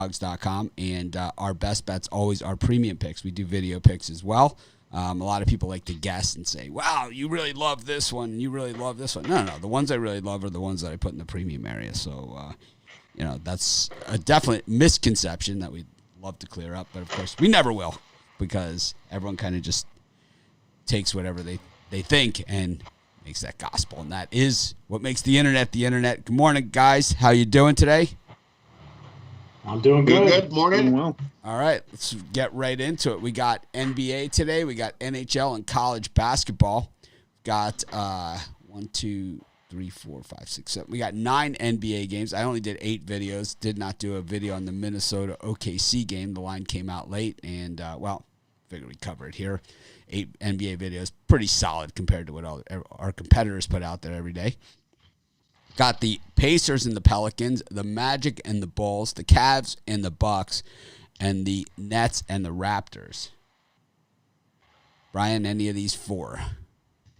Dogs.com, and our best bets always are premium picks. We do video picks as well. A lot of people like to guess and say, wow, you really love this one. You really love this one. No. The ones I really love are the ones that I put in the premium area. So, that's a definite misconception that we'd love to clear up. But, of course, we never will, because everyone kind of just takes whatever they think and makes that gospel. And that is what makes the internet the internet. Good morning, guys. How you doing today? I'm doing good. Good morning. Doing well. All right, let's get right into it. We got NBA today. We got NHL and college basketball. Got 1, 2, 3, 4, 5, 6, 7. We got 9 NBA games. I only did 8 videos. Did not do a video on the Minnesota OKC game. The line came out late, and figured we'd cover it here. 8 NBA videos, pretty solid compared to what all our competitors put out there every day. Got the Pacers and the Pelicans, the Magic and the Bulls, the Cavs and the Bucks, and the Nets and the Raptors. Brian, any of these 4?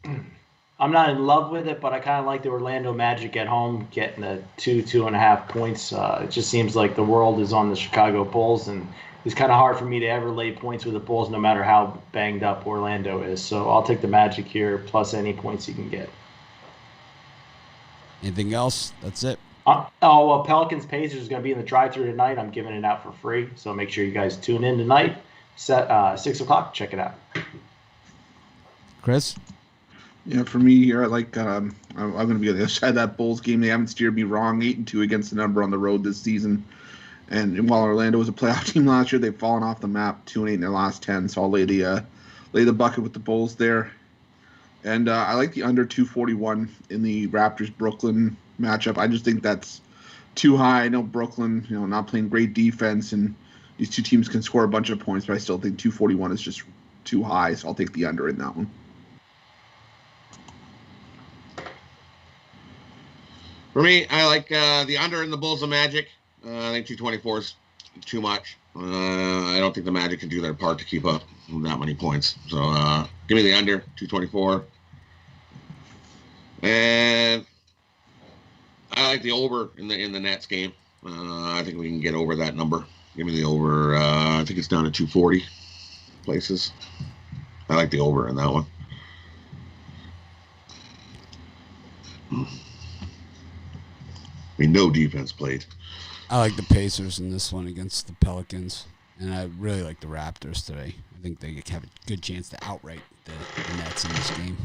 I'm not in love with it, but I kind of like the Orlando Magic at home getting the 2.5 points. It just seems like the world is on the Chicago Bulls, and it's kind of hard for me to ever lay points with the Bulls no matter how banged up Orlando is. So I'll take the Magic here plus any points you can get. Anything else? That's it. Pelicans Pacers is going to be in the drive-thru tonight. I'm giving it out for free, so make sure you guys tune in tonight. 6 o'clock. Check it out. Chris? Yeah, for me here, I like. I'm going to be on the other side of that Bulls game. They haven't steered me wrong. 8-2 against the number on the road this season. And while Orlando was a playoff team last year, they've fallen off the map. 2-8 in their last 10. So I'll lay the bucket with the Bulls there. And I like the under 241 in the Raptors-Brooklyn matchup. I just think that's too high. I know Brooklyn, not playing great defense, and these two teams can score a bunch of points, but I still think 241 is just too high, so I'll take the under in that one. For me, I like the under in the Bulls and Magic. I think 224 is too much. I don't think the Magic can do their part to keep up with that many points. So give me the under, 224. And I like the over in the Nets game. I think we can get over that number. Give me the over. I think it's down to 240 places. I like the over in that one. I mean, no defense played. I like the Pacers in this one against the Pelicans, and I really like the Raptors today. I think they have a good chance to outright the Nets in this game.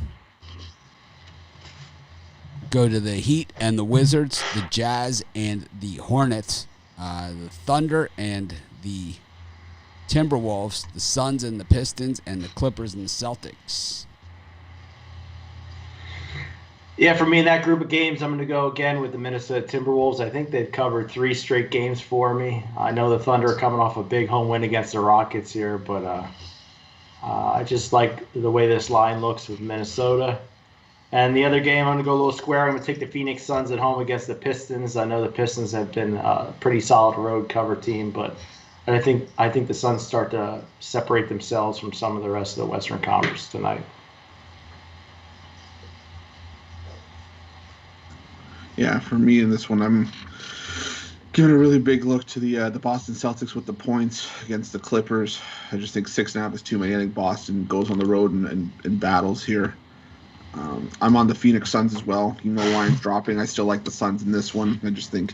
Go to the Heat and the Wizards, the Jazz and the Hornets, the Thunder and the Timberwolves, the Suns and the Pistons, and the Clippers and the Celtics. Yeah, for me in that group of games, I'm going to go again with the Minnesota Timberwolves. I think they've covered 3 straight games for me. I know the Thunder are coming off a big home win against the Rockets here, but I just like the way this line looks with Minnesota. And the other game, I'm going to go a little square. I'm going to take the Phoenix Suns at home against the Pistons. I know the Pistons have been a pretty solid road cover team, but I think the Suns start to separate themselves from some of the rest of the Western Conference tonight. Yeah, for me in this one, I'm giving a really big look to the Boston Celtics with the points against the Clippers. I just think 6.5 is too many. I think Boston goes on the road and battles here. I'm on the Phoenix Suns as well. Even though line's dropping, I still like the Suns in this one. I just think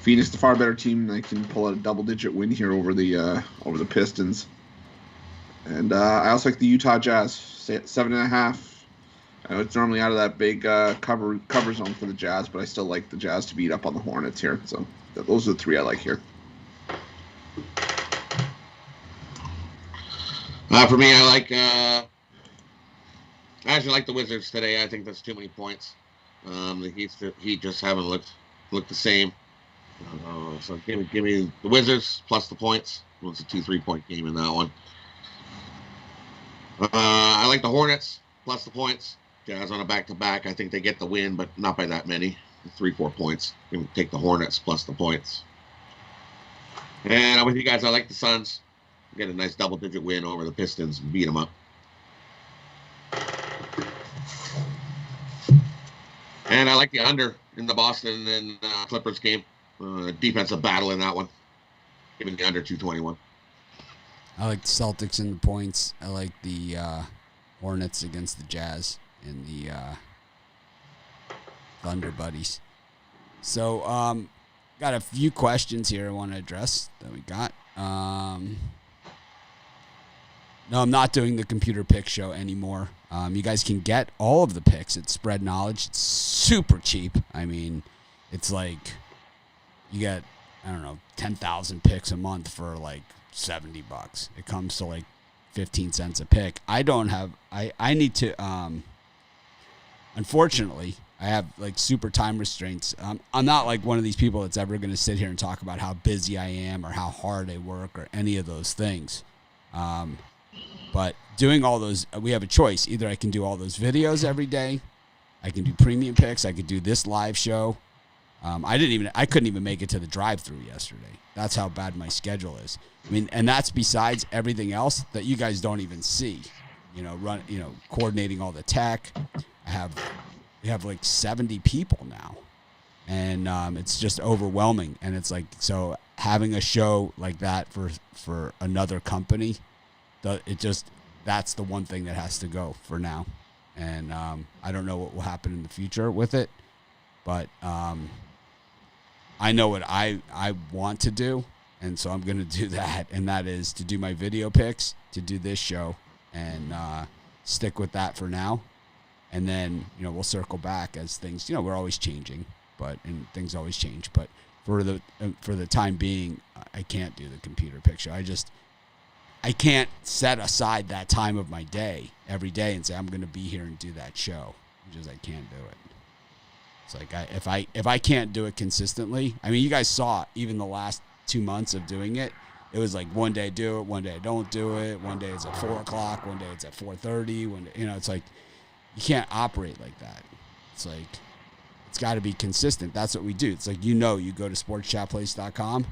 Phoenix is the far better team, and they can pull out a double-digit win here over the Pistons. And I also like the Utah Jazz, 7.5. I know it's normally out of that big cover zone for the Jazz, but I still like the Jazz to beat up on the Hornets here. So those are the 3 I like here. For me, I actually like the Wizards today. I think that's too many points. The Heat just haven't looked the same. So give me the Wizards plus the points. It's a 2 3-point game in that one. I like the Hornets plus the points. Jazz on a back-to-back. I think they get the win, but not by that many. 3-4 points. You can take the Hornets plus the points. And I'm with you guys. I like the Suns. Get a nice double-digit win over the Pistons and beat them up. And I like the under in the Boston and Clippers game. Defensive battle in that one. Give me the under 221. I like the Celtics in the points. I like the Hornets against the Jazz and the Thunder buddies. So, got a few questions here I want to address that we got. No, I'm not doing the computer pick show anymore. You guys can get all of the picks at Spread Knowledge. It's super cheap. I mean, it's like you get, 10,000 picks a month for like $70. It comes to like 15 cents a pick. I need to, unfortunately, I have like super time restraints. I'm not like one of these people that's ever going to sit here and talk about how busy I am or how hard I work or any of those things. But doing all those, we have a choice. Either I can do all those videos every day, I can do premium picks, I could do this live show. I couldn't even make it to the drive-thru yesterday. That's how bad my schedule is. I mean, and that's besides everything else that you guys don't even see. Coordinating all the tech. We have like 70 people now, and it's just overwhelming. And it's like, so having a show like that for another company, that's the one thing that has to go for now. And I don't know what will happen in the future with it, but I know what I want to do, and so I'm going to do that, and that is to do my video picks, to do this show, and stick with that for now. And then, we'll circle back as things, we're always changing, and things always change. But for the time being, I can't do the computer pick show. I can't set aside that time of my day every day and say I'm going to be here and do that show. I can't do it. It's like if I can't do it consistently, I mean, you guys saw even the last 2 months of doing it. It was like one day I do it, one day I don't do it. One day it's at 4:00, one day it's at 4:30. One day, it's like you can't operate like that. It's like it's got to be consistent. That's what we do. It's like you go to sportschatplace.com.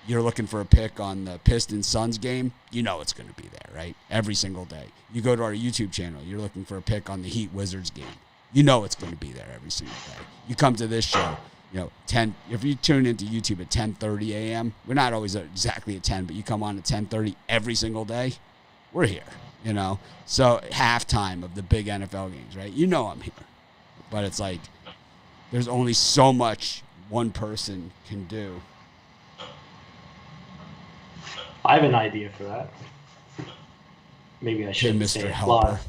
You're looking for a pick on the Pistons-Suns game, it's going to be there, right? Every single day. You go to our YouTube channel, you're looking for a pick on the Heat-Wizards game. It's going to be there every single day. You come to this show, if you tune into YouTube at 10:30 a.m., we're not always exactly at 10, but you come on at 10:30 every single day, we're here, So halftime of the big NFL games, right? I'm here. But it's like there's only so much one person can do. I have an idea for that. Maybe I shouldn't say it live.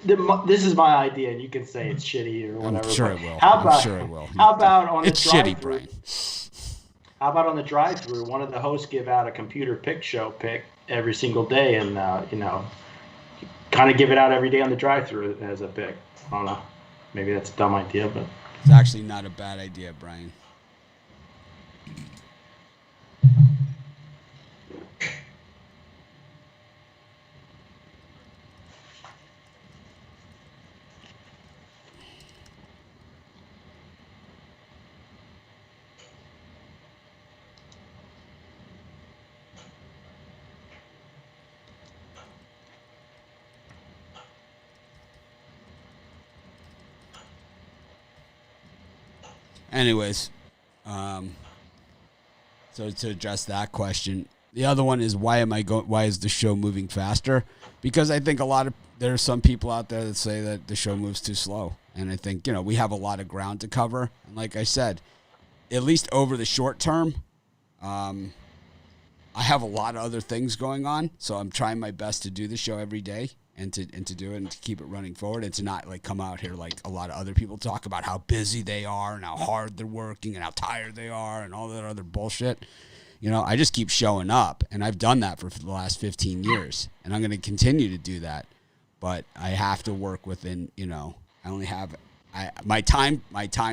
This is my idea, and you can say it's shitty or whatever. I'm sure it will. I'm sure it will. How about on the It's shitty, Brian. How about on the drive-thru, one of the hosts give out a computer pick show pick every single day, and kind of give it out every day on the drive-thru as a pick. I don't know. Maybe that's a dumb idea, but it's actually not a bad idea, Brian. Anyways, so to address that question, the other one is why is the show moving faster? Because I think there are some people out there that say that the show moves too slow. And I think, we have a lot of ground to cover. And like I said, at least over the short term, I have a lot of other things going on. So I'm trying my best to do the show every day. And to do it and to keep it running forward and to not like come out here like a lot of other people talk about how busy they are and how hard they're working and how tired they are and all that other bullshit. I just keep showing up, and I've done that for the last 15 years, and I'm going to continue to do that. But I have to work within, I only have my time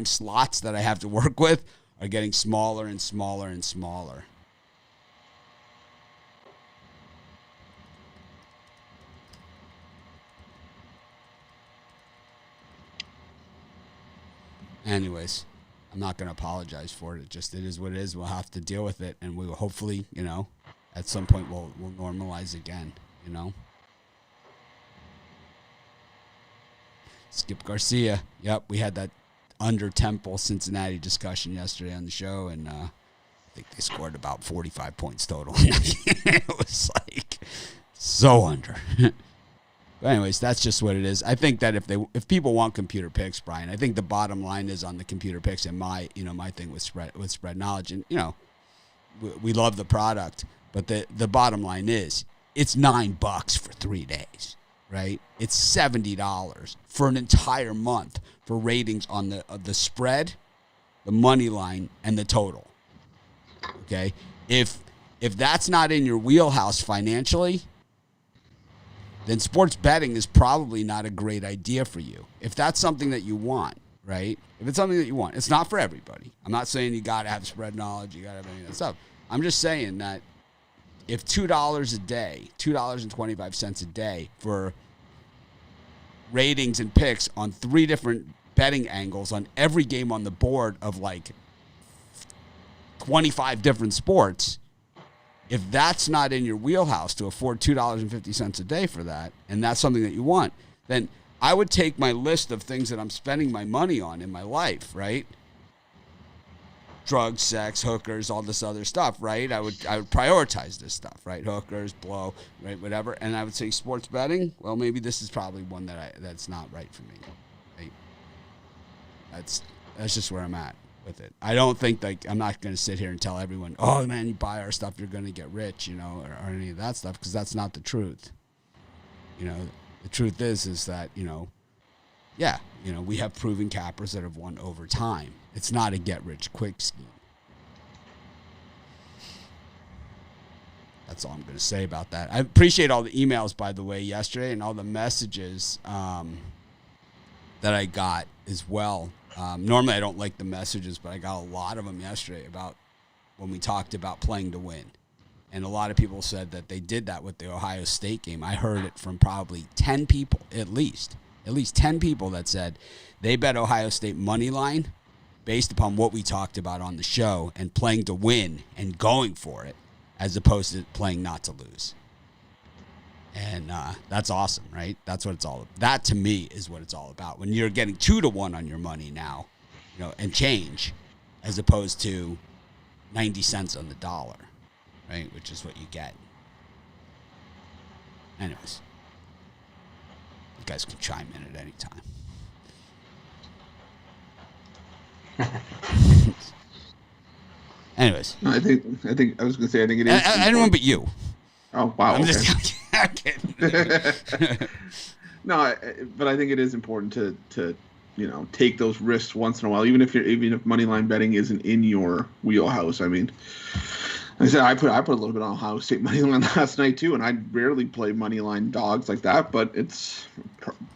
slots that I have to work with are getting smaller and smaller and smaller. Anyways, I'm not going to apologize for it. It is what it is. We'll have to deal with it, and we will hopefully, at some point we'll normalize again, Skip Garcia. Yep, we had that under Temple Cincinnati discussion yesterday on the show, and think they scored about 45 points total. It was like so under. But anyways, that's just what it is. I think that if people want computer picks, Brian, I think the bottom line is on the computer picks and my thing with spread knowledge, and we love the product, but the bottom line is it's $9 for 3 days, right? It's $70 for an entire month for ratings on the spread, the money line, and the total. Okay, if that's not in your wheelhouse financially, then sports betting is probably not a great idea for you. If that's something that you want, right? If it's something that you want, it's not for everybody. I'm not saying you got to have spread knowledge, you got to have any of that stuff. I'm just saying that if $2 a day, $2.25 a day for ratings and picks on 3 different betting angles on every game on the board of like 25 different sports, if that's not in your wheelhouse to afford $2.50 a day for that, and that's something that you want, then I would take my list of things that I'm spending my money on in my life, right? Drugs, sex, hookers, all this other stuff, right? I would prioritize this stuff, right? Hookers, blow, right, whatever. And I would say sports betting, well, maybe this is probably one that's not right for me, right? That's just where I'm at with it. I don't think I'm not going to sit here and tell everyone, oh man, you buy our stuff, you're going to get rich, or any of that stuff, because that's not the truth. The truth is that, we have proven cappers that have won over time. It's not a get rich quick scheme. That's all I'm going to say about that. I appreciate all the emails, by the way, yesterday, and all the messages that I got as well. Normally I don't like the messages, but I got a lot of them yesterday about when we talked about playing to win. And a lot of people said that they did that with the Ohio State game. I heard it from probably 10 people, at least 10 people that said they bet Ohio State money line based upon what we talked about on the show and playing to win and going for it as opposed to playing not to lose. And that's awesome, right? That's what it's all about. That, to me, is what it's all about. When you're getting 2-1 on your money now, and change, as opposed to 90 cents on the dollar, right? Which is what you get. Anyways, you guys can chime in at any time. Anyways. I think I was going to say, I think it is. Anyone but you. Oh, wow. I'm okay. just kidding. No, but I think it is important to take those risks once in a while, even if moneyline betting isn't in your wheelhouse. I mean, I said I put a little bit on Ohio State moneyline last night too, and I rarely play moneyline dogs like that, but it's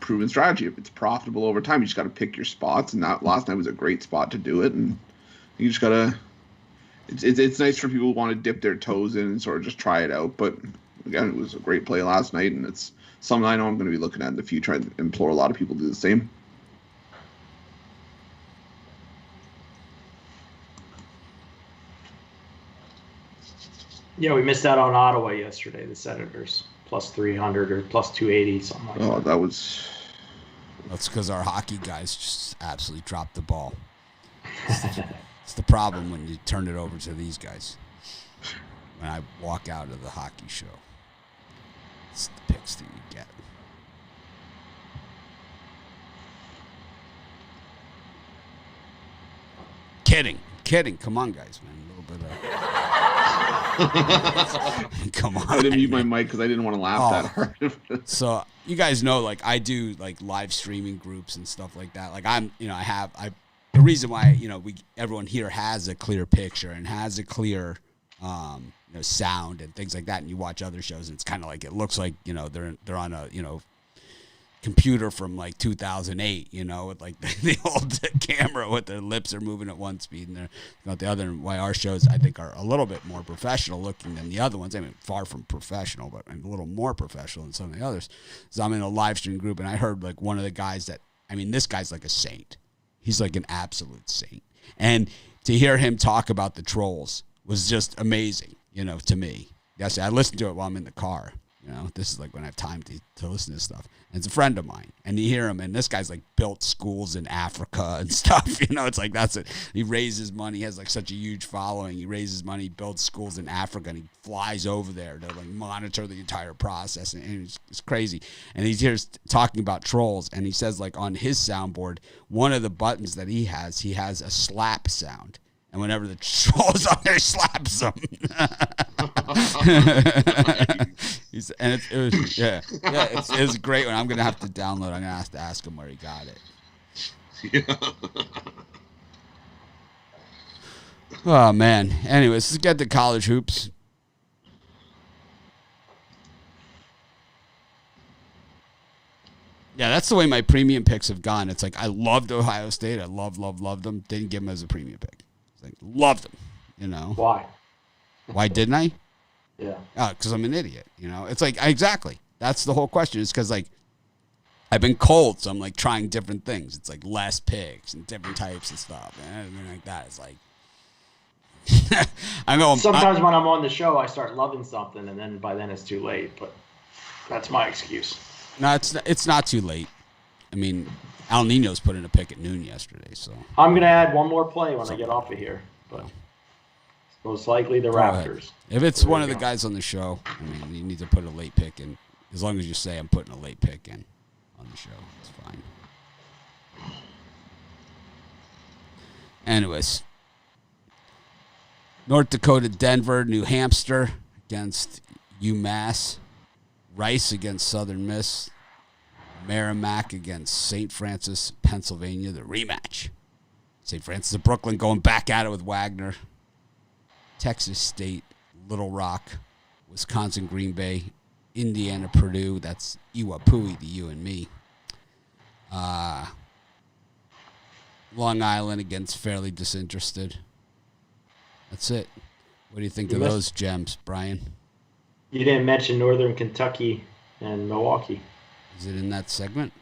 proven strategy. If it's profitable over time, you just got to pick your spots, and that last night was a great spot to do it, and you just gotta. It's nice for people who want to dip their toes in and sort of just try it out. But again, it was a great play last night, and it's something I know I'm going to be looking at in the future. I implore a lot of people to do the same. Yeah, we missed out on Ottawa yesterday, the Senators, plus 300 or plus 280, something like that. Oh, that was... That's because our hockey guys just absolutely dropped the ball. It's the problem when you turn it over to these guys. When I walk out of the hockey show, it's the picks that you get. Kidding. Come on, guys, man. A little bit of... Come on. I didn't mute my mic because I didn't want to laugh that hard. So you guys know, I do live streaming groups and stuff like that. The reason why everyone here has a clear picture and has a clear sound and things like that, and you watch other shows and it's kind of like it looks like they're on a computer from 2008, with the old camera with their lips are moving at one speed and they're not the other. And why our shows I think are a little bit more professional looking than the other ones. I mean, far from professional, but a little more professional than some of the others. So I'm in a live stream group and I heard one of the guys this guy's like a saint. He's like an absolute saint. And to hear him talk about the trolls was just amazing, to me. Yes, I listened to it while I'm in the car. this is like when I have time to listen to stuff. And it's a friend of mine, and you hear him, and this guy's like built schools in Africa and stuff. It's like that's it. He raises money. He has like such a huge following. He raises money, builds schools in Africa, and he flies over there to like monitor the entire process. And it's crazy. And he's here talking about trolls, and he says like on his soundboard, one of the buttons that he has a slap sound. And whenever the troll's on there, he slaps them. It was a great one. I'm gonna have to download. I'm gonna have to ask him where he got it. Yeah. Oh man. Anyways, let's get to college hoops. Yeah, that's the way my premium picks have gone. It's like I loved Ohio State. I loved them. Didn't give them as a premium pick. Like, loved them, Why? Why didn't I? Yeah. Because I'm an idiot, It's like, exactly. That's the whole question. It's because, like, I've been cold, so I'm, like, trying different things. It's, like, less picks and different types of stuff. And everything like that. It's like, sometimes when I'm on the show, I start loving something, and then by then it's too late. But that's my excuse. No, it's not too late. I mean, Al Nino's put in a pick at noon yesterday, so I'm gonna add one more play when I get off of here, but most likely the Raptors. If it's one of the guys on the show, I mean, you need to put a late pick in. As long as you say I'm putting a late pick in on the show, it's fine. Anyways, North Dakota, Denver, New Hampshire against UMass, Rice against Southern Miss. Merrimack against St. Francis, Pennsylvania, the rematch. St. Francis of Brooklyn going back at it with Wagner. Texas State, Little Rock, Wisconsin, Green Bay, Indiana, Purdue. That's Iwapui, the you and me. Long Island against Fairly Disinterested. That's it. What do you think of those gems, Brian? You didn't mention Northern Kentucky and Milwaukee. Is it in that segment?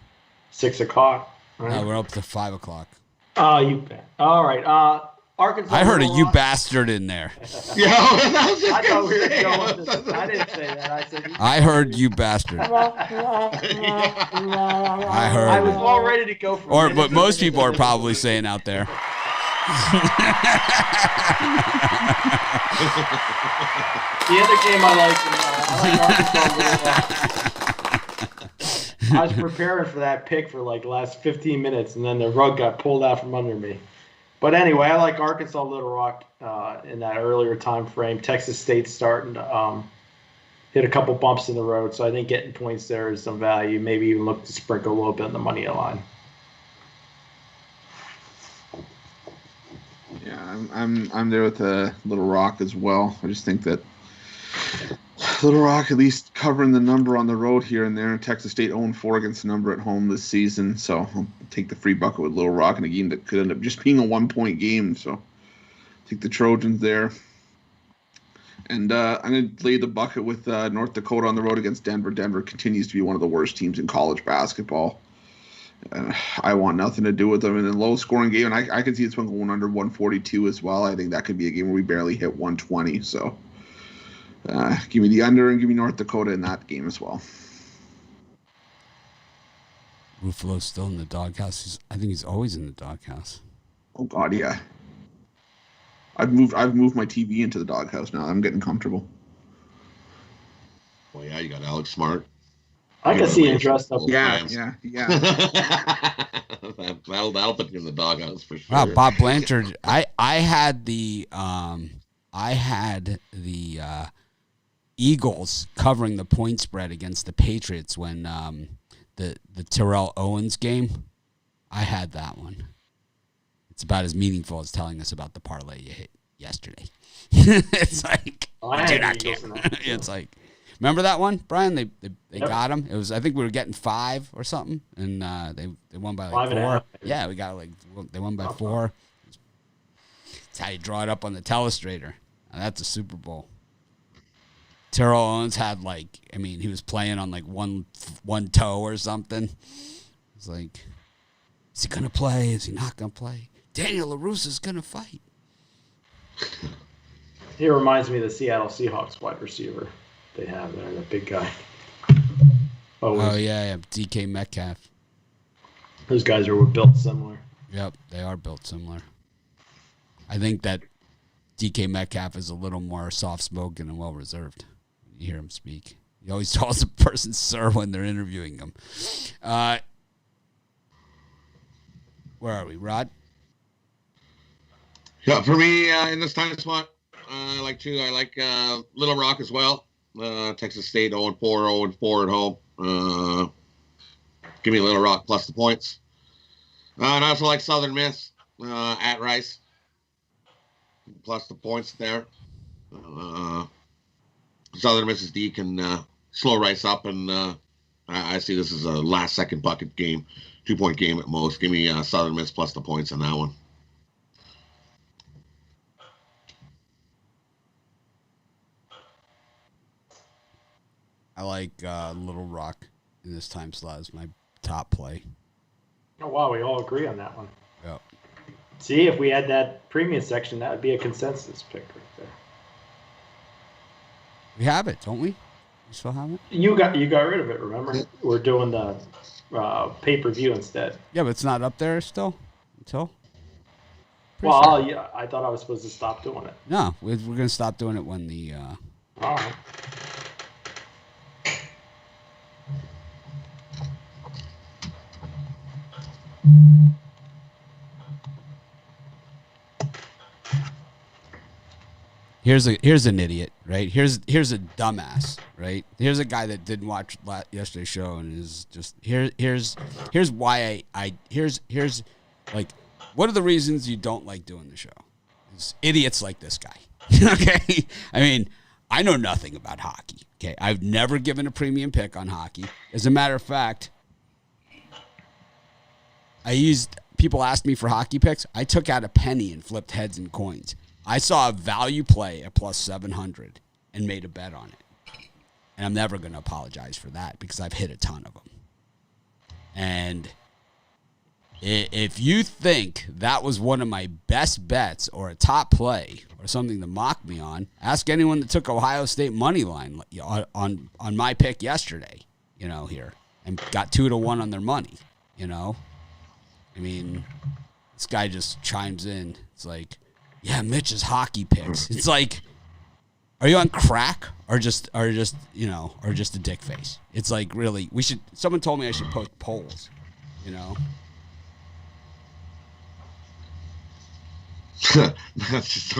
6 o'clock. Right? No, we're up to 5 o'clock. Oh, you bet. All right. Arkansas. I heard a you bastard in there. Yeah, I thought we were going to, I didn't say that. I said. I heard you bastard. I heard. I was all ready to go for. But most people are probably saying out there. The other game I like Arkansas. I was preparing for that pick for like the last 15 minutes, and then the rug got pulled out from under me. But anyway, I like Arkansas Little Rock in that earlier time frame. Texas State's starting to hit a couple bumps in the road, so I think getting points there is some value. Maybe even look to sprinkle a little bit in the money line. Yeah, I'm there with Little Rock as well. I just think that Little Rock at least covering the number on the road here and there. Texas State 0-4 against the number at home this season, so I'll take the free bucket with Little Rock in a game that could end up just being a 1-point game. So take the Trojans there. And I'm going to lay the bucket with North Dakota on the road against Denver. Denver continues to be one of the worst teams in college basketball. I want nothing to do with them in a low-scoring game, and I can see this one going under 142 as well. I think that could be a game where we barely hit 120. So give me the under and give me North Dakota in that game as well. Ruffalo's still in the doghouse. I think he's always in the doghouse. Oh God, yeah. I've moved my TV into the doghouse now. I'm getting comfortable. Well, yeah, you got Alex Smart. I can see him dressed up. Yeah. that'll put you in the doghouse for sure. Wow, Bob Blanchard. I had the Eagles covering the point spread against the Patriots when the Terrell Owens game. I had that one. It's about as meaningful as telling us about the parlay you hit yesterday. It's like I do not care. It's like, remember that one, Brian? They got him. It was, I think we were getting 5 or something, and they won by like 4. Yeah, we got they won by 4. That's how you draw it up on the telestrator. Now, that's a Super Bowl. Terrell Owens had he was playing on like one toe or something. It's like, is he gonna play? Is he not gonna play? Daniel LaRussa's gonna fight. He reminds me of the Seattle Seahawks wide receiver they have there, the big guy. Oh, yeah. DK Metcalf. Those guys are built similar. Yep, they are built similar. I think that DK Metcalf is a little more soft-spoken and well-reserved. You hear him speak. He always calls the person sir when they're interviewing him. Where are we, Rod? Yeah, for me, in this time spot, I like Little Rock as well. Texas State 0-4, 0-4 at home. Give me Little Rock plus the points. And I also like Southern Miss at Rice. Plus the points there. Southern Miss's D can slow Rice up, and I see this as a last-second bucket game, 2-point game at most. Give me Southern Miss plus the points on that one. I like Little Rock in this time slot as my top play. Oh, wow, we all agree on that one. Yep. See, if we had that premium section, that would be a consensus pick right there. We have it, don't we? We still have it? You got rid of it, remember? We're doing the pay-per-view instead. Yeah, but it's not up there still until? Well, yeah, I thought I was supposed to stop doing it. No, we're going to stop doing it when the... All right. Here's an idiot, right? Here's a dumbass, right? Here's a guy that didn't watch yesterday's show and is just here's why here's like, what are the reasons you don't like doing the show? It's idiots like this guy. Okay, I mean, I know nothing about hockey. Okay, I've never given a premium pick on hockey. As a matter of fact, people asked me for hockey picks. I took out a penny and flipped heads and coins. I saw a value play at plus 700 and made a bet on it. And I'm never going to apologize for that because I've hit a ton of them. And if you think that was one of my best bets or a top play or something to mock me on, ask anyone that took Ohio State money line on my pick yesterday, here, and got 2-1 on their money, I mean, this guy just chimes in. It's like, yeah, Mitch's hockey picks. It's like, are you on crack or just a dick face? It's like, really, someone told me I should post polls, That's just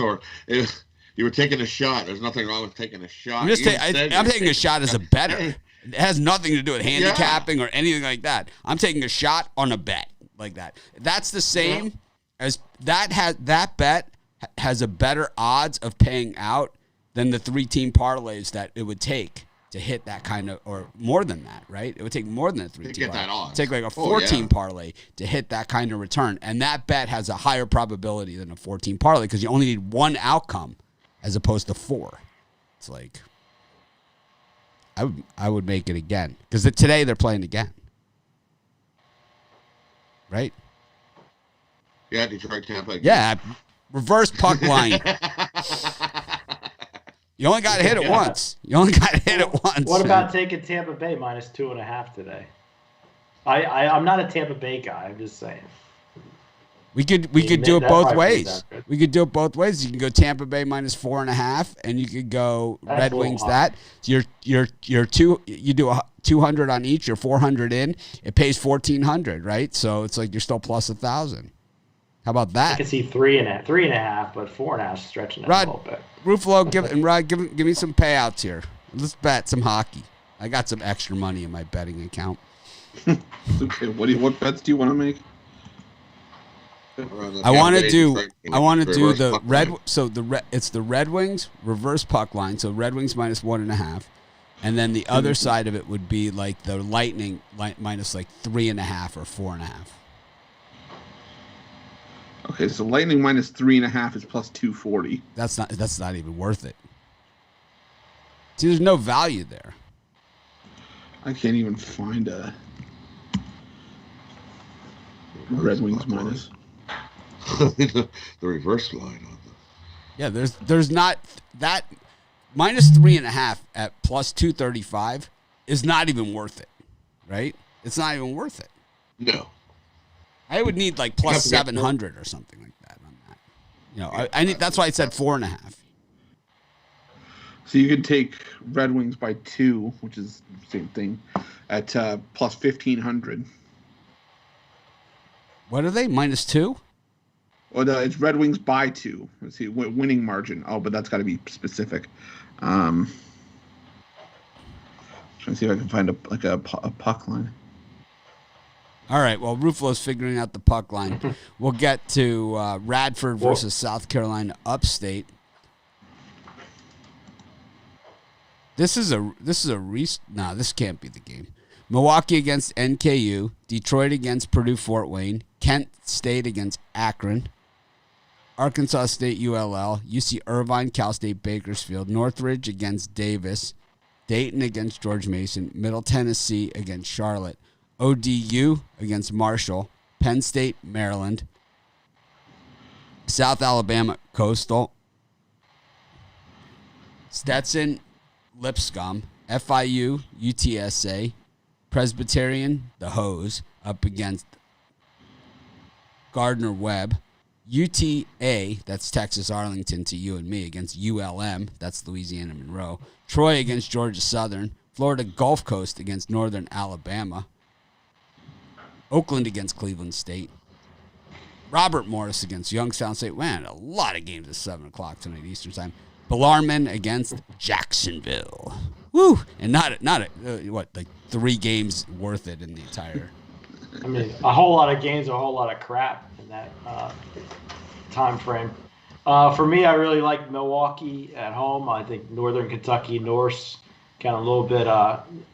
you were taking a shot. There's nothing wrong with taking a shot. I'm taking a shot as a bettor. It has nothing to do with handicapping or anything like that. I'm taking a shot on a bet like that. That's the same as that bet has a better odds of paying out than the 3-team parlays that it would take to hit that kind of, or more than that, right? It would take more than a 3-team parlay. It would take like a 4-team parlay to hit that kind of return. And that bet has a higher probability than a 4-team parlay because you only need one outcome as opposed to 4. It's like, I would make it again because today they're playing again. Right? Yeah, Detroit, Tampa. Yeah, reverse puck line. You only got to hit it once. What about taking Tampa Bay minus 2.5 today? I'm not a Tampa Bay guy. I'm just saying. We could do it both ways. We could do it both ways. You can go Tampa Bay minus 4.5, and you could go Red Wings that. So you do 200 on each. You're 400 in. It pays 1,400, right? So it's like you're still plus 1,000. How about that? I can see 3.5, but 4.5 is stretching it a little bit. Ruffalo, give me some payouts here. Let's bet some hockey. I got some extra money in my betting account. Okay, what bets do you want to make? I want to do the red. So it's the Red Wings reverse puck line. So Red Wings minus 1.5, and then the other side of it would be like the Lightning minus like 3.5 or 4.5. Okay, so Lightning minus 3.5 is plus 240. That's not even worth it. See, there's no value there. I can't even find a Red Wings minus. The reverse line on the. Yeah, there's not that minus 3.5 at plus 235 is not even worth it. right? It's not even worth it. No. I would need like plus 700 or something like that on that. You know, I need. That's why I said 4.5. So you could take Red Wings by 2, which is the same thing, at plus 1,500. What are they? -2? Well, no, it's Red Wings by 2. Let's see, winning margin. Oh, but that's got to be specific. Trying to see if I can find a puck line. All right. Well, Ruffalo's figuring out the puck line. We'll get to Radford versus South Carolina Upstate. This can't be the game. Milwaukee against NKU, Detroit against Purdue Fort Wayne, Kent State against Akron, Arkansas State ULL, UC Irvine, Cal State Bakersfield, Northridge against Davis, Dayton against George Mason, Middle Tennessee against Charlotte, ODU against Marshall, Penn State, Maryland, South Alabama Coastal, Stetson, Lipscomb, FIU, UTSA, Presbyterian, the Hose, up against Gardner Webb, UTA, that's Texas Arlington to you and me, against ULM, that's Louisiana Monroe, Troy against Georgia Southern, Florida Gulf Coast against Northern Alabama, Oakland against Cleveland State, Robert Morris against Youngstown State. Man, a lot of games at 7 o'clock tonight Eastern Time. Bellarmine against Jacksonville. Woo! And not like 3 games worth it in the entire. I mean, a whole lot of games, a whole lot of crap in that time frame. For me, I really like Milwaukee at home. I think Northern Kentucky Norse kind of a little bit.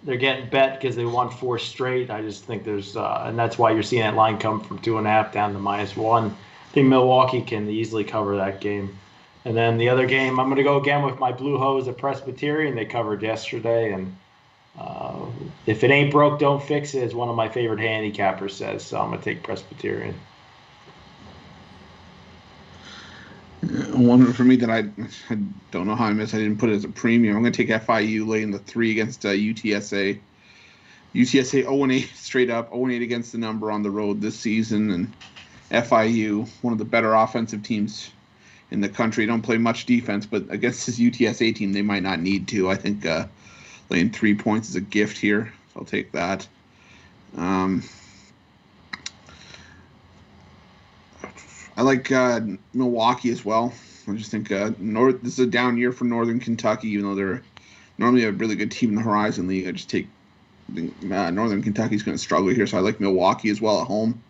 They're getting bet because they won 4 straight. I just think there's, and that's why you're seeing that line come from 2.5 down to -1. I think Milwaukee can easily cover that game. And then the other game, I'm going to go again with my Blue Hose at Presbyterian. They covered yesterday. And if it ain't broke, don't fix it, as one of my favorite handicappers says. So I'm going to take Presbyterian. One for me that I don't know how I missed. I didn't put it as a premium. I'm going to take FIU laying the 3 against UTSA. UTSA 0-8 straight up, 0-8 against the number on the road this season. And FIU, one of the better offensive teams in the country. Don't play much defense, but against this UTSA team, they might not need to. I think laying 3 points is a gift here, so I'll take that. I like Milwaukee as well. I just think this is a down year for Northern Kentucky, even though they're normally a really good team in the Horizon League. I just think Northern Kentucky's going to struggle here, so I like Milwaukee as well at home.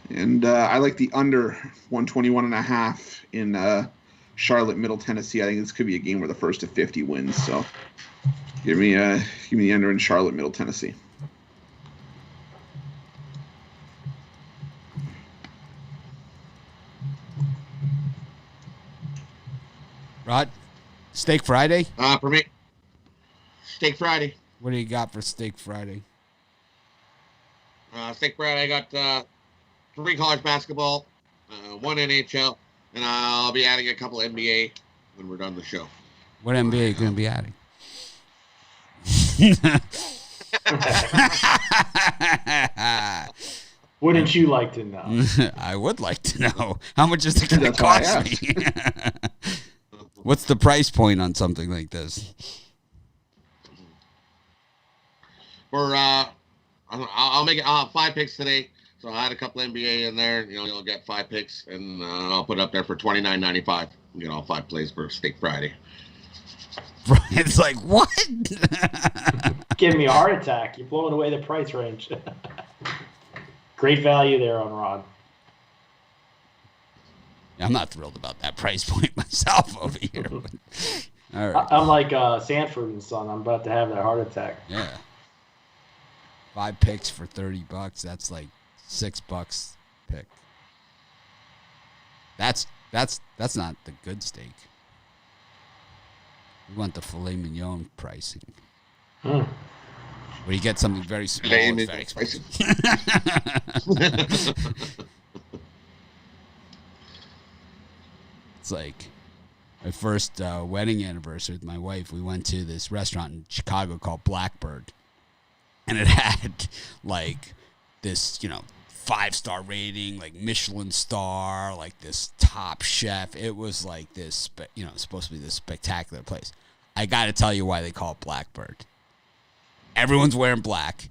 And I like the under 121.5 in Charlotte, Middle Tennessee. I think this could be a game where the first to 50 wins. So give me the under in Charlotte, Middle Tennessee. Rod, Steak Friday? For me, Steak Friday. What do you got for Steak Friday? Steak Friday, I got 3 college basketball, 1 NHL, and I'll be adding a couple NBA when we're done the show. What NBA are you going to be adding? Wouldn't you like to know? I would like to know. How much is it going to cost me? What's the price point on something like this? I'll make it. I'll have 5 picks today, so I had a couple NBA in there. You'll get 5 picks, and I'll put it up there for $29.95. You get all 5 plays for Steak Friday. It's like, what? Give me a heart attack. You're blowing away the price range. Great value there on Rod. I'm not thrilled about that price point myself over here. But, all right. I'm like Sanford and Son. I'm about to have that heart attack. Yeah. 5 picks for $30. That's like $6 pick. That's not the good steak. We want the filet mignon pricing. Where you get something very small, it's very expensive. It's like my first wedding anniversary with my wife. We went to this restaurant in Chicago called Blackbird. and it had like this, 5-star rating, like Michelin star, like this top chef. It was like this, supposed to be this spectacular place. I got to tell you why they call it Blackbird. Everyone's wearing black,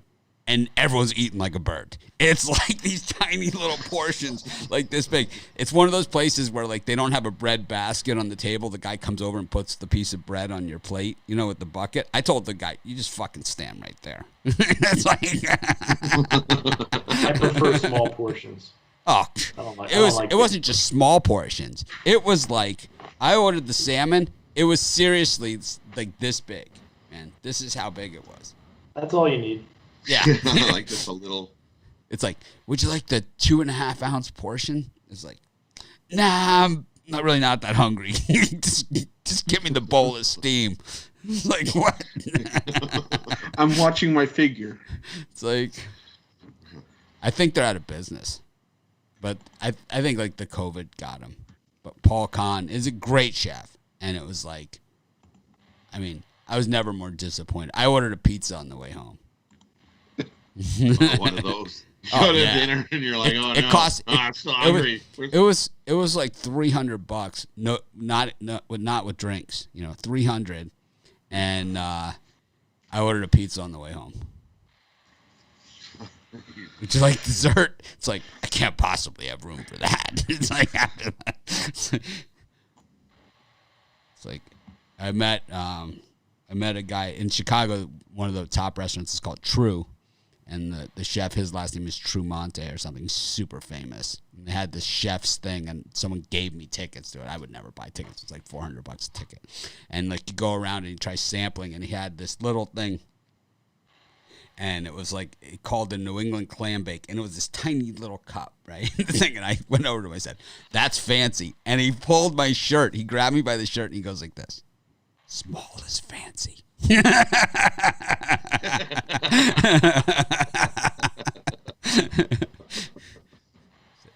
and everyone's eating like a bird. It's like these tiny little portions, like this big. It's one of those places where, like, they don't have a bread basket on the table. The guy comes over and puts the piece of bread on your plate, with the bucket. I told the guy, you just fucking stand right there. It's like... I prefer small portions. Oh, it wasn't just small portions. It was like, I ordered the salmon. It was seriously like this big, man. This is how big it was. That's all you need. Yeah. Like just a little. It's like, would you like the 2.5 ounce portion? It's like, nah, I'm not that hungry. just give me the bowl of steam. It's like, what? I'm watching my figure. It's like, I think they're out of business. But I think like the COVID got him. But Paul Kahn is a great chef. And it was like, I was never more disappointed. I ordered a pizza on the way home. One of those. You go to dinner and you're like, I'm still hungry. It was like $300. No, not with drinks. $300, and I ordered a pizza on the way home. Would you like dessert? It's like, I can't possibly have room for that. It's like, I met a guy in Chicago. One of the top restaurants is called True, and the chef, his last name is Trumonte or something. He's super famous. And they had this chef's thing, and someone gave me tickets to it. I would never buy tickets. It's like $400 a ticket, and like you go around and you try sampling, and he had this little thing, and it was like called the New England clam bake, and it was this tiny little cup, right? And I went over to him. I said, "That's fancy," and he pulled my shirt. He grabbed me by the shirt, and he goes like this. Small is fancy.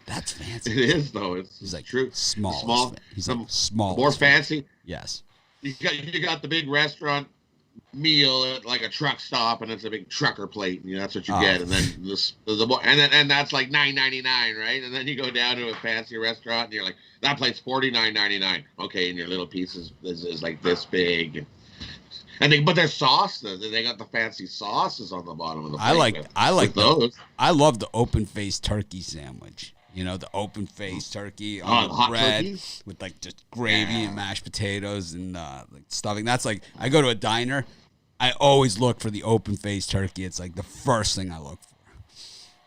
That's fancy. It is, though. He's like, true. Small. He's like, small. More fancy. Yes. You got the big restaurant meal at like a truck stop, and it's a big trucker plate, and that's what you get. And then and that's like $9.99, right? And then you go down to a fancy restaurant, and you're like, that plate's $49.99. Okay, and your little piece is like this big. But their sauce, they got the fancy sauces on the bottom of the plate. I like those. I love the open faced turkey sandwich. The open faced turkey on the bread turkey? With like just gravy and mashed potatoes and like stuffing. That's like, I go to a diner, I always look for the open faced turkey. It's like the first thing I look for.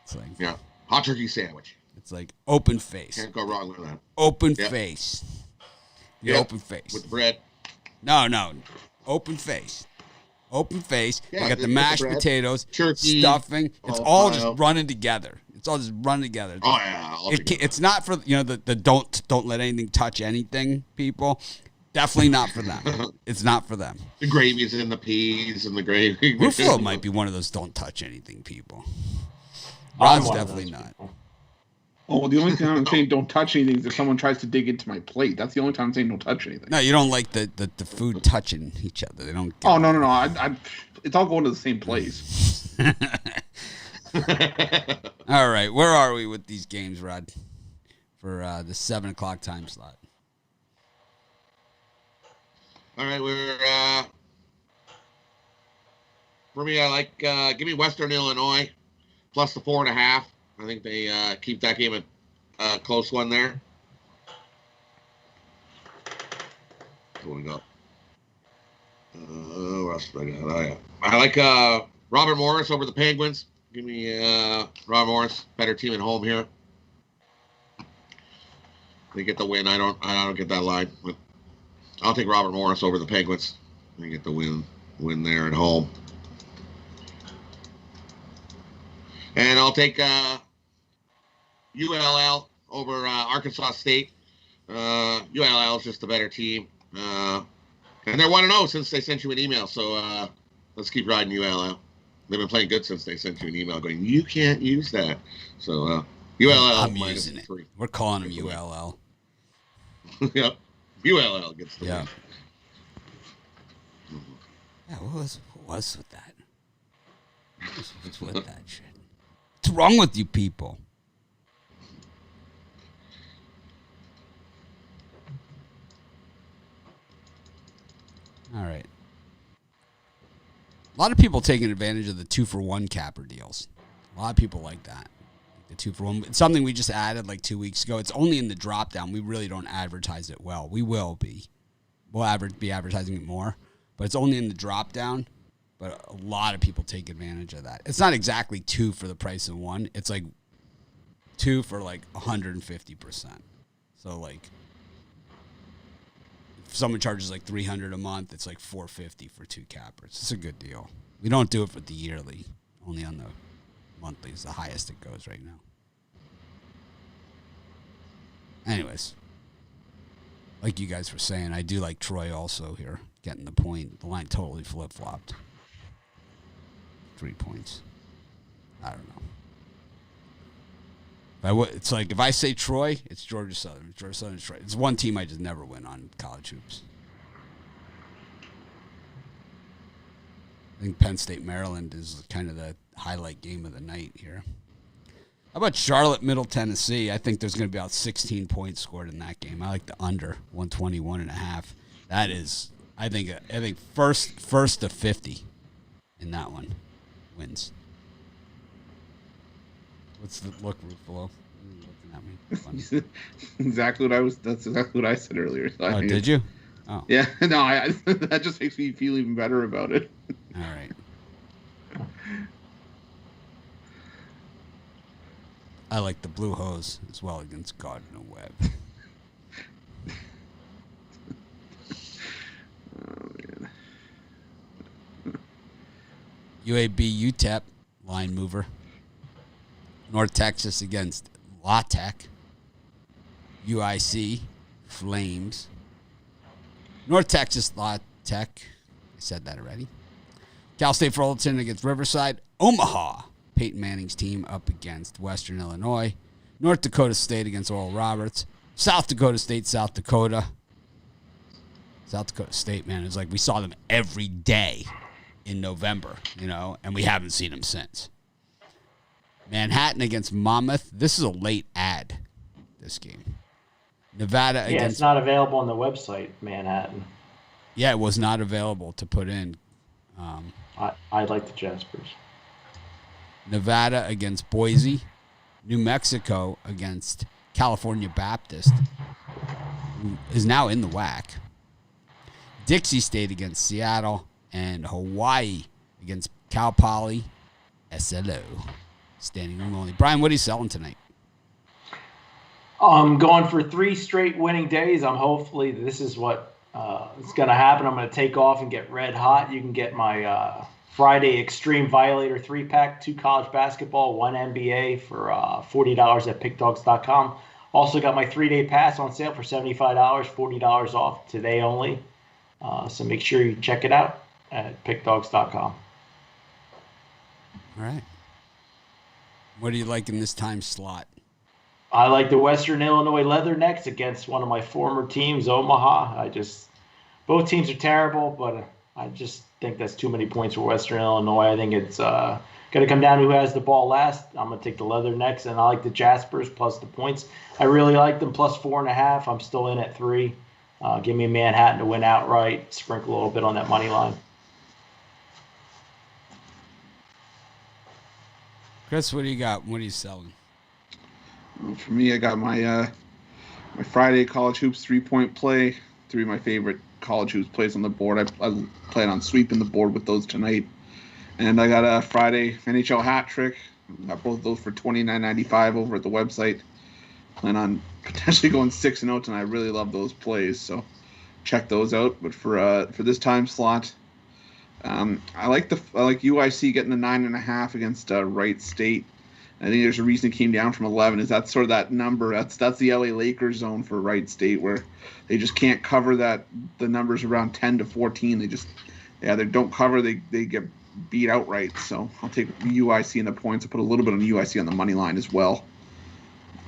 It's like hot turkey sandwich. It's like open face. Can't go wrong with that. Open face. The open face with bread. No. Open face. Open face. Yeah, you got the mashed potatoes, turkey, stuffing. It's all just running together. It's all just running together. Oh yeah. It's not for the don't let anything touch anything people. Definitely not for them. It's not for them. The gravy's in the peas and the gravy. Ruffalo might be one of those don't touch anything people. Rod's definitely not. Oh, well, the only time I'm saying don't touch anything is if someone tries to dig into my plate. That's the only time I'm saying don't touch anything. No, you don't like the food touching each other. They don't. Oh, no. It's all going to the same place. All right. Where are we with these games, Rod? For the 7 o'clock time slot. All right. For me, I like, give me Western Illinois plus the 4.5. I think they keep that game a close one there. Going up. What else did I got? Oh, yeah. I like Robert Morris over the Penguins. Give me Robert Morris, better team at home here. They get the win. I don't get that line. But I'll take Robert Morris over the Penguins. They get the win there at home. And I'll take ULL over Arkansas State. ULL is just a better team. And they're 1-0 since they sent you an email. So let's keep riding ULL. They've been playing good since they sent you an email going, you can't use that. So ULL. I'm using it. 3. We're calling them ULL. Yep. ULL gets the win. Yeah, what was with that? What's with that shit? What's wrong with you people? All right. A lot of people taking advantage of the 2-for-1 capper deals. A lot of people like that. The 2-for-1. It's something we just added like 2 weeks ago. It's only in the drop down. We really don't advertise it well. We will be. We'll be advertising it more. But it's only in the drop down. But a lot of people take advantage of that. It's not exactly 2 for the price of 1. It's like 2 for like 150%. So like if someone charges like $300 a month, it's like $450 for 2 cappers. It's a good deal. We don't do it for the yearly, only on the monthly is the highest it goes right now. Anyways, like you guys were saying, I do like Troy also here, getting the point. The line totally flip-flopped. 3 points. I don't know. It's like if I say Troy, it's Georgia Southern. Georgia Southern, Troy. It's one team I just never win on college hoops. I think Penn State, Maryland is kind of the highlight game of the night here. How about Charlotte, Middle Tennessee? I think there's going to be about 16 points scored in that game. I like the under 121.5. That is, I think first to 50 in that one wins. What's the look, Ruffalo? Looking at me. That's exactly what I said earlier. So Oh, did you? Oh, Yeah, no, that just makes me feel even better about it. all right. I like the Blue Hose as well against Gardner Webb. Oh, man. UAB UTEP line mover. North Texas against La Tech. UIC Flames. North Texas La Tech. I said that already. Cal State Fullerton against Riverside. Omaha, Peyton Manning's team, up against Western Illinois. North Dakota State against Oral Roberts. South Dakota State, South Dakota. South Dakota State, man, it's like we saw them every day in November, and we haven't seen them since. Manhattan against Monmouth. This is a late ad, this game. Nevada against... Yeah, it's not available on the website, Manhattan. Yeah, it was not available to put in. I like the Jaspers. Nevada against Boise. New Mexico against California Baptist, who is now in the WAC. Dixie State against Seattle. And Hawaii against Cal Poly SLO. Standing room only. Brian, what are you selling tonight? I'm going for 3 straight winning days. Hopefully this is what is going to happen. I'm going to take off and get red hot. You can get my Friday Extreme Violator 3-pack, 2 college basketball, 1 NBA for $40 at pickdogs.com. Also got my 3-day pass on sale for $75, $40 off today only. So make sure you check it out at pickdogs.com. All right. What do you like in this time slot? I like the Western Illinois Leathernecks against one of my former teams, Omaha. Both teams are terrible, but I just think that's too many points for Western Illinois. I think it's going to come down to who has the ball last. I'm going to take the Leathernecks, and I like the Jaspers plus the points. I really like them plus 4.5. I'm still in at 3. Give me Manhattan to win outright. Sprinkle a little bit on that money line. Chris, what do you got? What are you selling? Well, for me, I got my my Friday college hoops 3-point play. 3 of my favorite college hoops plays on the board. I plan on sweeping the board with those tonight. And I got a Friday NHL hat trick. Got both of those for $29.95 over at the website. Plan on potentially going 6-0 tonight. I really love those plays, so check those out. But for this time slot, I like UIC getting the 9.5 against Wright State. I think there's a reason it came down from 11. Is that sort of that number? That's the LA Lakers zone for Wright State, where they just can't cover that. The numbers around 10 to 14. They don't cover. They get beat outright. So I'll take UIC in the points. I'll put a little bit on UIC on the money line as well.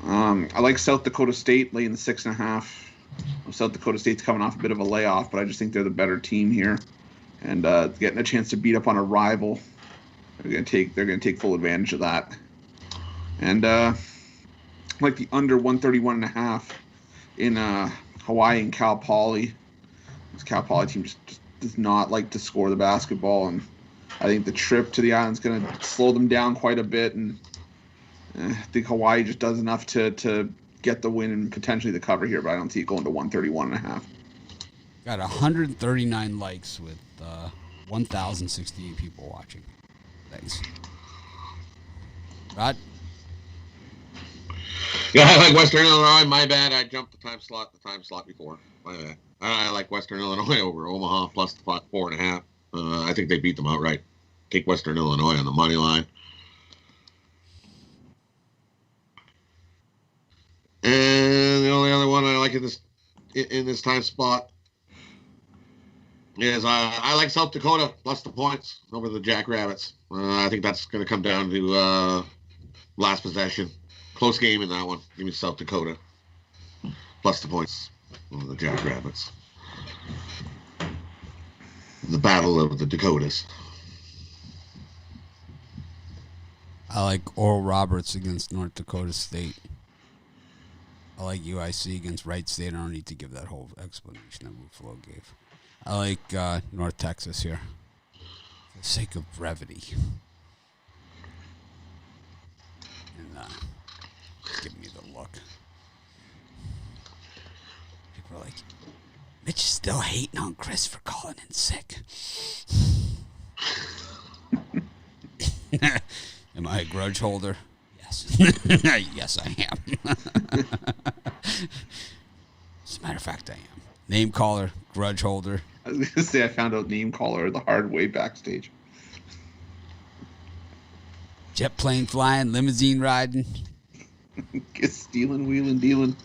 I like South Dakota State laying the 6.5. South Dakota State's coming off a bit of a layoff, but I just think they're the better team here, and getting a chance to beat up on a rival. They're gonna take full advantage of that. And like the under 131.5 in Hawaii and Cal Poly. This Cal Poly team just does not like to score the basketball, and I think the trip to the island's going to slow them down quite a bit. And I think Hawaii just does enough to get the win and potentially the cover here, but I don't see it going to 131.5. Got 139 likes with 1,068 people watching. Thanks. Rod? Yeah, I like Western Illinois. My bad. I jumped the time slot before. My bad. I like Western Illinois over Omaha plus the 4.5. I think they beat them outright. Take Western Illinois on the money line. And the only other one I like in this time spot is I like South Dakota plus the points over the Jackrabbits. I think that's going to come down to last possession. Close game in that one. Give me South Dakota plus the points over the Jackrabbits. The Battle of the Dakotas. I like Oral Roberts against North Dakota State. I like UIC against Wright State. I don't need to give that whole explanation that Buffalo gave. I like North Texas here for the sake of brevity. And give me the look. People are like, Mitch is still hating on Chris for calling in sick. Am I a grudge holder? Yes. Yes, I am. As a matter of fact, I am. Name caller, grudge holder. I was going to say I found out name caller the hard way backstage. Jet plane flying, limousine riding. Get stealing, wheeling, dealing.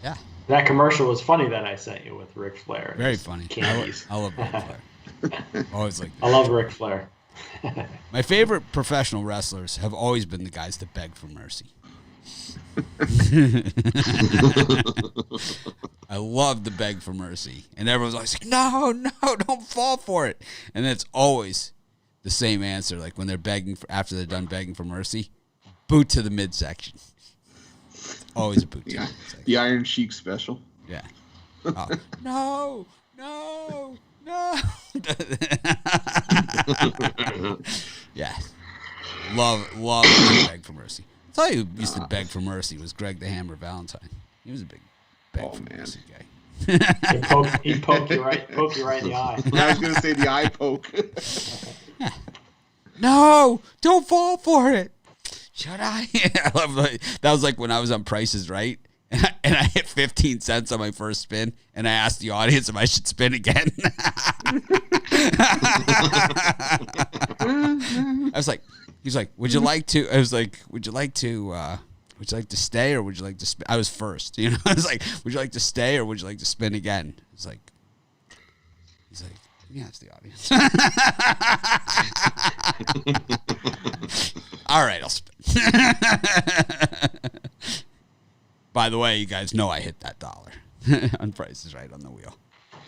Yeah. That commercial was funny that I sent you with Ric Flair. Very funny. Candies. I love Ric Flair. Always like that. I love Ric Flair. My favorite professional wrestlers have always been the guys that beg for mercy. I love the beg for mercy. And everyone's always like, no, don't fall for it. And it's always the same answer. Like when they're begging after they're done begging for mercy, boot to the midsection. It's always a boot to the midsection. The Iron Sheik special. Yeah. Oh, no. Yeah. Love to beg for mercy. I thought who used to beg for mercy was Greg the Hammer Valentine. He was a big beg for mercy guy. He'd poke you right in the eye. I was going to say the eye poke. Yeah. No, don't fall for it. Should I? I love that was like when I was on Price is Right. And I hit 15 cents on my first spin, and I asked the audience if I should spin again. He's like, would you like to? I was like, would you like to stay or would you like to spin? I was first, I was like, would you like to stay or would you like to spin again? He's like, yeah, it's the audience. All right, I'll spin. By the way, you guys know I hit that $1 on Price is Right on the wheel.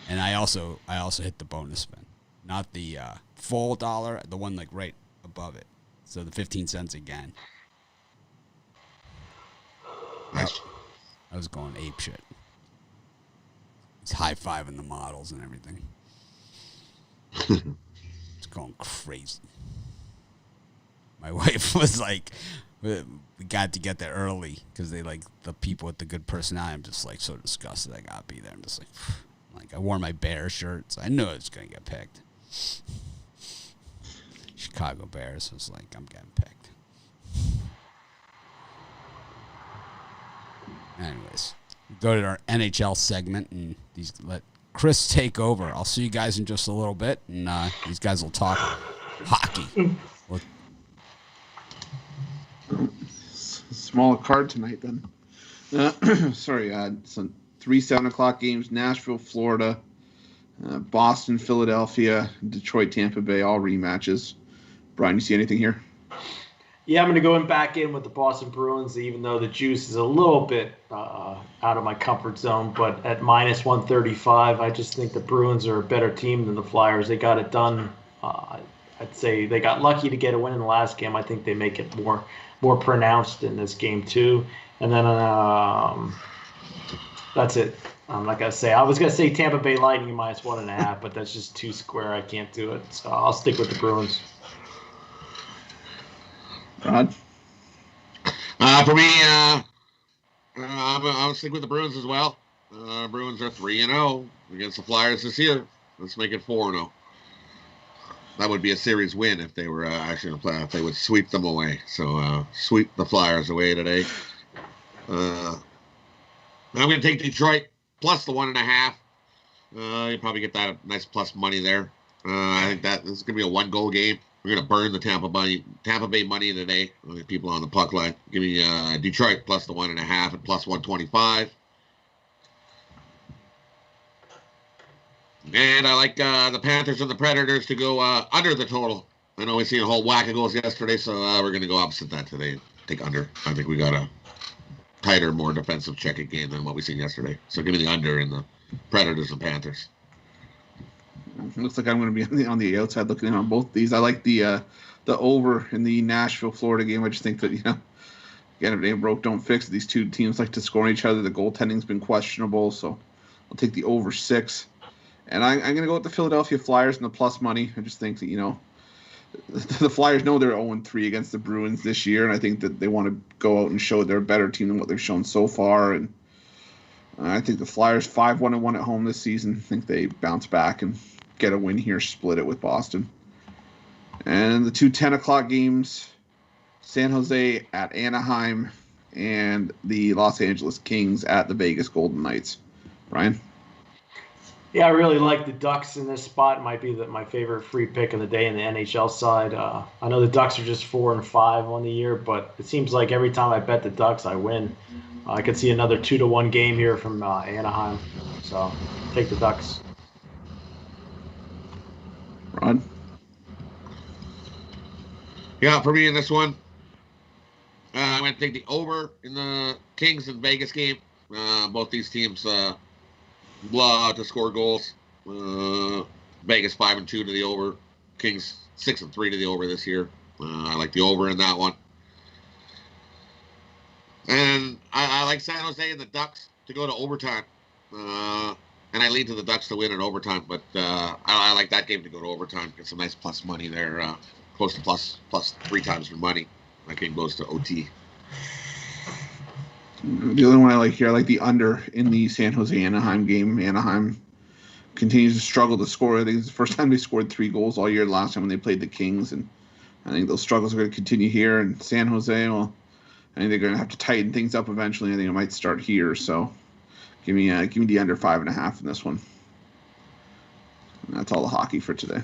And I also hit the bonus spin. Not the full $1, the one like right above it. So the 15 cents again. Nice. I was going ape shit. It's high-fiving the models and everything. It's going crazy. My wife was like, we got to get there early because they like the people with the good personality. I'm just like so disgusted I gotta be there. I'm just like I wore my Bear shirt, so I knew it was gonna get picked. Chicago Bears was like, I'm getting picked. Anyways, go to our NHL segment and let Chris take over. I'll see you guys in just a little bit, and these guys will talk hockey. Smaller card tonight, then. Sorry, some 3 7:00 games: Nashville, Florida, Boston, Philadelphia, Detroit, Tampa Bay, all rematches. Brian, you see anything here? Yeah, I'm going to go back in with the Boston Bruins, even though the juice is a little bit out of my comfort zone. But at minus 135, I just think the Bruins are a better team than the Flyers. They got it done. I'd say they got lucky to get a win in the last game. I think they make it more pronounced in this game too. And then that's it. I'm not gonna say. I was gonna say Tampa Bay Lightning minus 1.5, but that's just too square. I can't do it. So I'll stick with the Bruins. Rod? For me, I'll stick with the Bruins as well. Bruins are 3-0 against the Flyers this year. Let's make it 4-0. That would be a series win if they were actually in the playoff. They would sweep them away. So sweep the Flyers away today. I'm going to take Detroit plus the 1.5. You probably get that nice plus money there. I think that this is going to be a 1-goal game. We're going to burn the Tampa Bay money today. People on the puck line. Give me Detroit plus the 1.5 and plus 125. And I like the Panthers and the Predators to go under the total. I know we seen a whole whack of goals yesterday, so we're going to go opposite that today. Take under. I think we got a tighter, more defensive checking game than what we seen yesterday. So give me the under in the Predators and Panthers. Looks like I'm going to be on the outside looking in on both these. I like the over in the Nashville, Florida game. I just think that, again, if it ain't broke, don't fix it. These two teams like to score on each other. The goaltending's been questionable, so I'll take the over 6. And I'm going to go with the Philadelphia Flyers and the plus money. I just think that, the Flyers know they're 0-3 against the Bruins this year, and I think that they want to go out and show they're a better team than what they've shown so far. And I think the Flyers 5-1-1 at home this season. I think they bounce back and get a win here, split it with Boston. And the two 10 o'clock games, San Jose at Anaheim and the Los Angeles Kings at the Vegas Golden Knights. Brian? Yeah, I really like the Ducks in this spot. It might be my favorite free pick of the day in the NHL side. I know the Ducks are just 4-5 on the year, but it seems like every time I bet the Ducks, I win. I could see another 2-1 game here from Anaheim. So take the Ducks. Rod? Yeah, for me in this one, I'm going to take the over in the Kings and Vegas game. Both these teams love to score goals. Vegas 5-2 to the over. Kings 6-3 to the over this year. I like the over in that one. And I like San Jose and the Ducks to go to overtime. And I lean to the Ducks to win in overtime, but I like that game to go to overtime. Get some nice plus money there, close to plus 3 times your money. That game goes to OT. The other one I like here, I like the under in the San Jose Anaheim game. Anaheim continues to struggle to score. I think it's the first time they scored 3 goals all year last time when they played the Kings, and I think those struggles are going to continue here. And San Jose, well, I think they're going to have to tighten things up eventually. I think it might start here, so give me the under 5.5 in this one. And that's all the hockey for today.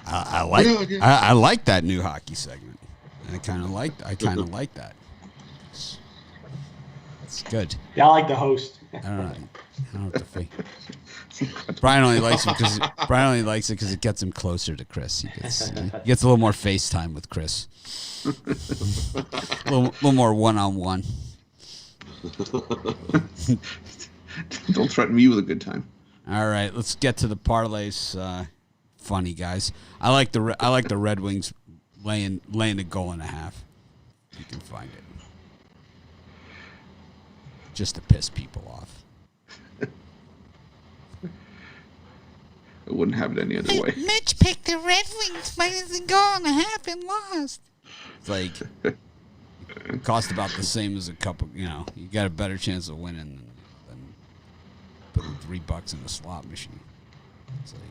I like that new hockey segment. I kind of like that. It's good. Yeah, I like the host. I don't know what to think. Brian only likes it because it gets him closer to Chris. He gets a little more FaceTime with Chris. a little more one-on-one. Don't threaten me with a good time. All right, let's get to the parlays. Funny guys, I like the Red Wings laying a goal and a half. You can find it just to piss people off. I wouldn't have it any other way. Mitch picked the Red Wings minus a goal and a half and lost. It's like it cost about the same as a couple. You got a better chance of winning than putting $3 in a slot machine. It's like,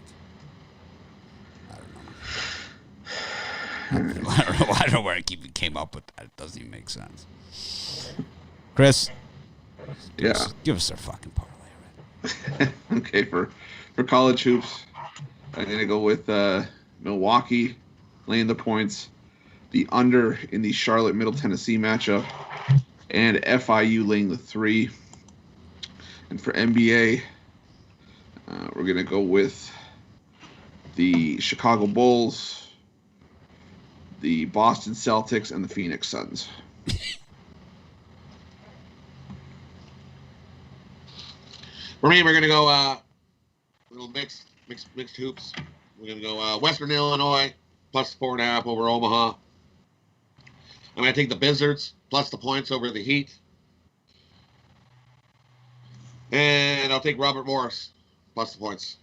I don't know. I don't know where I came up with that. It doesn't even make sense. Chris, give us our fucking parlay. Right? Okay, for college hoops, I'm going to go with Milwaukee laying the points, the under in the Charlotte-Middle Tennessee matchup, and FIU laying the 3. And for NBA, we're going to go with the Chicago Bulls, the Boston Celtics, and the Phoenix Suns. For me, we're gonna go little mixed hoops. We're gonna go Western Illinois plus 4.5 over Omaha. I'm gonna take the Blizzards plus the points over the Heat, and I'll take Robert Morris plus the points.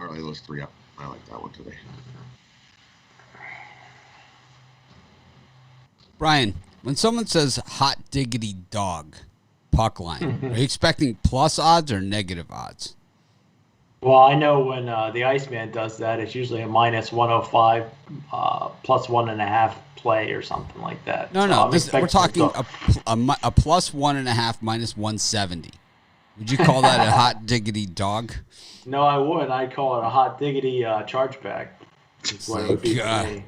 I really those 3 up. I like that one today. Brian, when someone says hot diggity dog, puck line, are you expecting plus odds or negative odds? Well, I know when the Iceman does that, it's usually a minus 105, plus 1.5 play or something like that. No, we're talking a plus 1.5 minus 170. Would you call that a hot diggity dog? No, I would. I'd call it a hot diggity chargeback. That's what it would be for me.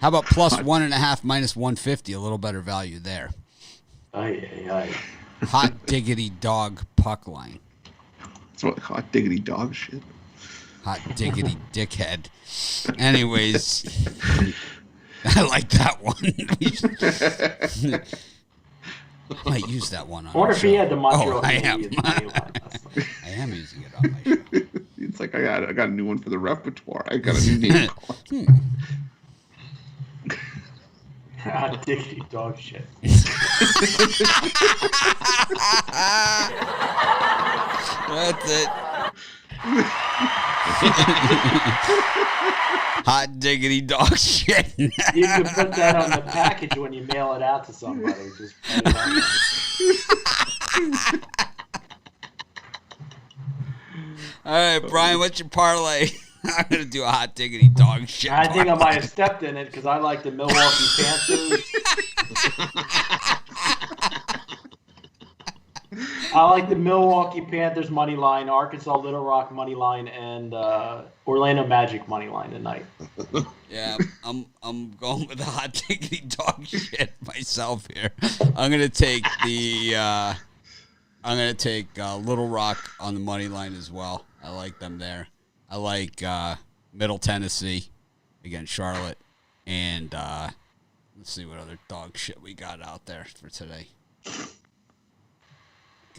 How about plus 1.5 minus 150? A little better value there. Hot diggity dog puck line. That's what hot diggity dog shit. Hot diggity dickhead. Anyways, I like that one. I might use that one on. I wonder if he had the Montreal. Oh, I am. I am using it on my show. It's like I got a new one for the repertoire. I got a new name. Hot diggity dog shit. That's it. Hot diggity dog shit. You can put that on the package when you mail it out to somebody. Just put it on there. All right, Brian, what's your parlay? I'm going to do a hot diggity dog shit. I think I might have stepped in it because I like the Milwaukee Panthers. I like the Milwaukee Panthers money line, Arkansas Little Rock money line, and Orlando Magic money line tonight. Yeah, I'm going with the hot diggity dog shit myself here. I'm gonna take Little Rock on the money line as well. I like them there. I like Middle Tennessee against Charlotte, and let's see what other dog shit we got out there for today.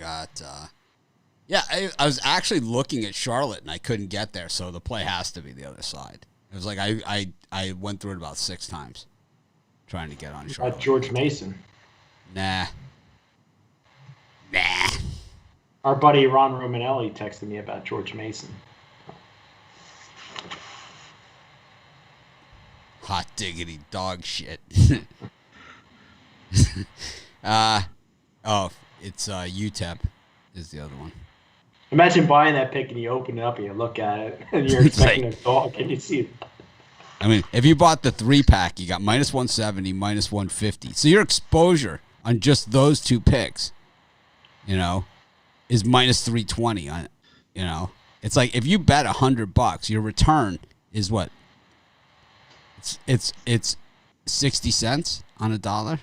I was actually looking at Charlotte and I couldn't get there, so the play has to be the other side. It was like I went through it about 6 times trying to get on Charlotte. George Mason. Nah. Our buddy Ron Romanelli texted me about George Mason. Hot diggity dog shit. It's UTEP is the other one. Imagine buying that pick and you open it up and you look at it and you're expecting a dog and you see it. I mean, if you bought the 3-pack, you got minus 170, minus 150. So your exposure on just those 2 picks, is minus 320. It's like if you bet $100, your return is what? It's 60 cents on a dollar,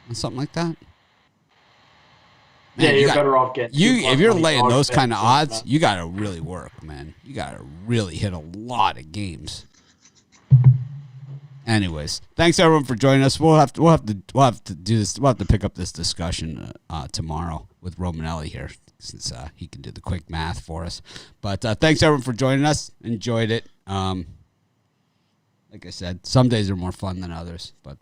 or something like that. Man, you're better off getting. If you're laying those kind of odds, you got to really work, man. You got to really hit a lot of games. Anyways, thanks everyone for joining us. We'll have to do this. We'll have to pick up this discussion tomorrow with Romanelli here, since he can do the quick math for us. But thanks everyone for joining us. Enjoyed it. Like I said, some days are more fun than others, but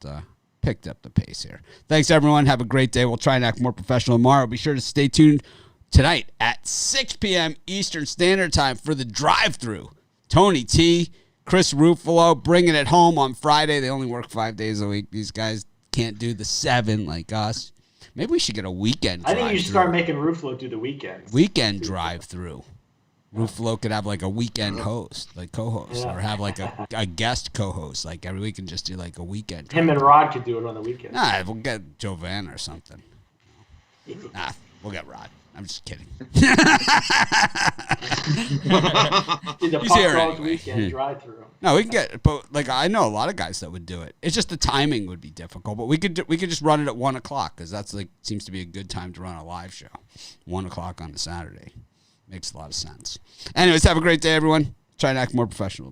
picked up the pace here. Thanks, everyone. Have a great day. We'll try and act more professional tomorrow. Be sure to stay tuned tonight at 6 p.m. Eastern Standard Time for the drive-thru. Tony T, Chris Ruffalo bringing it home on Friday. They only work 5 days a week. These guys can't do the 7 like us. Maybe we should get a weekend drive-thru. I think you should start making Ruffalo do the weekends. Weekend drive-thru. Ruffalo could have like a weekend host, like co-host, or have like a guest co-host, like every week, and just do like a weekend. Him and Rod could do it on the weekend. Nah, we'll get Jovan or something. Nah, we'll get Rod. I'm just kidding. The Puck weekend drive-through. No, we can get, but like I know a lot of guys that would do it. It's just the timing would be difficult, but we could just run it at 1:00 because that's like seems to be a good time to run a live show. 1:00 on a Saturday. Makes a lot of sense. Anyways, have a great day, everyone. Try and act more professional tomorrow.